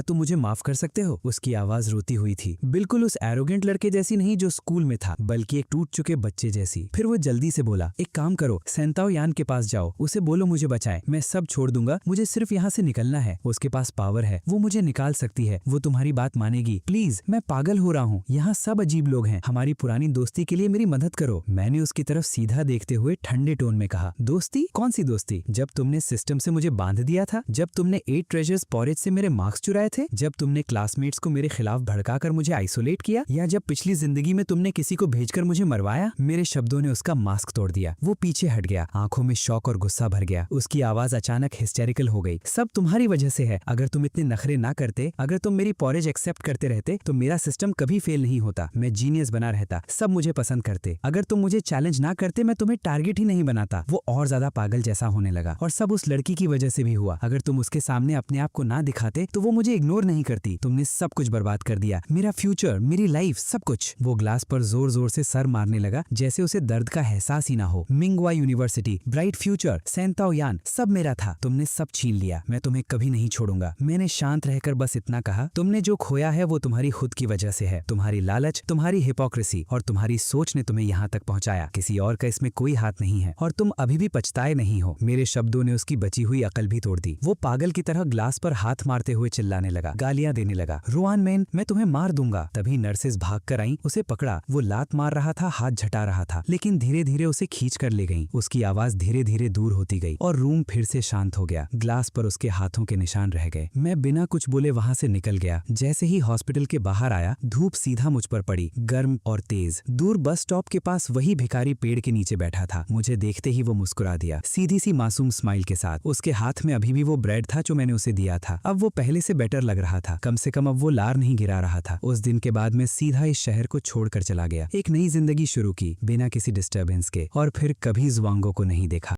तुम मुझे माफ कर सकते हो? उसकी आवाज रोती हुई थी, बिल्कुल उस एरोगेंट लड़के जैसी नहीं जो स्कूल में था, बल्कि एक टूट चुके बच्चे जैसी। फिर वो जल्दी से बोला, एक काम करो, सेंताओ यान के पास जाओ, उसे बोलो मुझे बचाए, मैं सब छोड़ दूंगा, मुझे सिर्फ यहाँ से निकलना है। उसके पास पावर है, वो मुझे निकाल सकती है, वो तुम्हारी बात मानेगी। प्लीज, मैं पागल हो रहा हूँ, यहाँ सब अजीब लोग हैं, हमारी पुरानी दोस्ती के लिए मेरी मदद करो। मैंने उसकी तरफ सीधा देखते हुए ठंडे टोन में कहा, दोस्ती? कौन सी दोस्ती? जब तुमने सिस्टम से मुझे बांध दिया था, जब तुमने 8 ट्रेजर्स पॉरेज से मेरे मार्क्स चुराए थे, जब तुमने क्लासमेट्स को मेरे खिलाफ भड़काकर मुझे आइसोलेट किया, या जब पिछली जिंदगी में तुमने किसी को भेजकर मुझे मरवाया? मेरे शब्दों ने उसका मास्क तोड़ दिया। वो पीछे हट गया, आंखों में शौक और गुस्सा भर गया। उसकी आवाज अचानक हिस्टेरिकल हो गई। सब तुम्हारी वजह से है। अगर तुम इतने नखरे ना करते, अगर तुम मेरी पॉरेज एक्सेप्ट करते रहते, तो मेरा सिस्टम कभी फेल नहीं होता, मैं जीनियस बना रहता, सब मुझे पसंद करते। अगर तुम मुझे चैलेंज ना करते, मैं तुम्हें टारगेट ही नहीं बनाता। वो और ज्यादा पागल जैसा होने लगा, और सब उस लड़की की वजह से भी हुआ। अगर तुम उसके सामने अपने आप को ना दिखाते, तो वो मुझे इग्नोर नहीं करती। तुमने सब कुछ बर्बाद कर दिया, मेरा फ्यूचर, मेरी लाइफ, सब कुछ। वो ग्लास पर जोर जोर से सर मारने लगा, जैसे उसे दर्द का एहसास ही ना हो। मिंगवा यूनिवर्सिटी, ब्राइट फ्यूचर, सेंताओ यान, सब मेरा था। तुमने सब छीन लिया, मैं तुम्हें कभी नहीं छोड़ूंगा। मैंने शांत रहकर बस इतना कहा, तुमने जो खोया है वो तुम्हारी खुद की वजह से है। तुम्हारी लालच, तुम्हारी हिपोक्रेसी और तुम्हारी सोच ने तुम्हें यहाँ तक पहुँचाया। किसी और का इसमें कोई हाथ नहीं है, और तुम अभी भी पछताए नहीं हो। मेरे शब्दों ने उसकी बची हुई अकल भी तोड़ दी। वो पागल की तरह ग्लास पर हाथ मारते हुए चिल्लाने लगा, गालियां देने लगा, रोआन मैन, मैं तुम्हें मार दूंगा। तभी नर्सेस भाग कर आई, उसे पकड़ा। वो लात मार रहा था, हाथ झटा रहा था, लेकिन धीरे धीरे उसे खींच कर ले गई। उसकी आवाज धीरे धीरे दूर होती गई और रूम फिर से शांत हो गया। ग्लास पर उसके हाथों के निशान रह गए। मैं बिना कुछ बोले वहां से निकल गया। जैसे ही हॉस्पिटल के बाहर आया, धूप सीधा मुझ पर पड़ी, गर्म और तेज। दूर बस स्टॉप के पास वही भिखारी पेड़ के नीचे बैठा था। मुझे देखते ही वो मुस्कुरा दिया, सीधी सी मासूम स्माइल के साथ। उसके हाथ में अभी भी वो ब्रेड था जो मैंने उसे दिया था। अब वो पहले से बेटर लग रहा था, कम से कम अब वो लार नहीं गिरा रहा था। उस दिन के बाद मैं सीधा इस शहर को छोड़कर चला गया, एक नई जिंदगी शुरू की, बिना किसी डिस्टर्बेंस के, और फिर कभी जुआंगो को नहीं देखा।